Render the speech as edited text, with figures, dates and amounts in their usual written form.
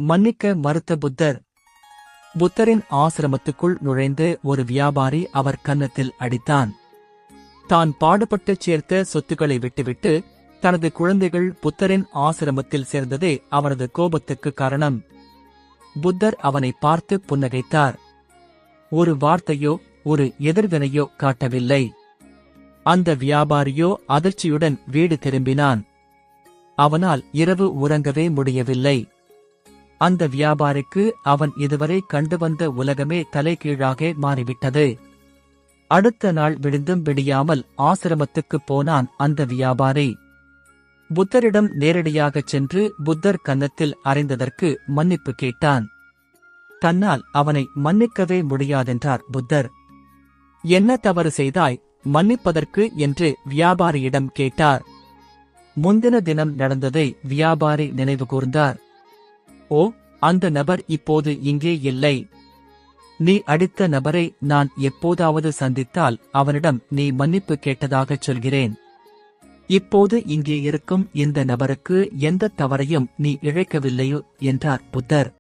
மன்னிக்க மறுத்த புத்தர். புத்தரின் ஆசிரமத்துக்குள் நுழைந்து ஒரு வியாபாரி அவர் கன்னத்தில் அடித்தான். தான் பாடுபட்டுச் சேர்த்த சொத்துக்களை விட்டுவிட்டு தனது குழந்தைகள் புத்தரின் ஆசிரமத்தில் சேர்ந்ததே அவரது கோபத்துக்கு காரணம். புத்தர் அவனை பார்த்து புன்னகைத்தார். ஒரு வார்த்தையோ ஒரு எதிர்வினையோ காட்டவில்லை. அந்த வியாபாரியோ அதிர்ச்சியுடன் வீடு திரும்பினான். அவனால் இரவு உறங்கவே முடியவில்லை. அந்த வியாபாரிக்கு அவன் இதுவரை கண்டு வந்த உலகமே தலைகீழாக மாறிவிட்டது. அடுத்த நாள் விடிந்தும் விடியாமல் ஆசிரமத்துக்குப் போனான் அந்த வியாபாரி. புத்தரிடம் நேரடியாகச் சென்று புத்தர் கன்னத்தில் அறைந்ததற்கு மன்னிப்பு கேட்டான். தன்னால் அவனை மன்னிக்கவே முடியாதென்றார் புத்தர். என்ன தவறு செய்தாய், மன்னிப்பதற்கு என்று வியாபாரியிடம் கேட்டார். முந்தின தினம் நடந்ததை வியாபாரி நினைவு கூர்ந்தார். ஓ, அந்த நபர் இப்போது இங்கே இல்லை. நீ அடித்த நபரை நான் எப்போதாவது சந்தித்தால் அவனிடம் நீ மன்னிப்பு கேட்டதாகச் சொல்கிறேன். இப்போது இங்கே இருக்கும் இந்த நபருக்கு எந்த தவறையும் நீ இழைக்கவில்லையோ என்றார் புத்தர்.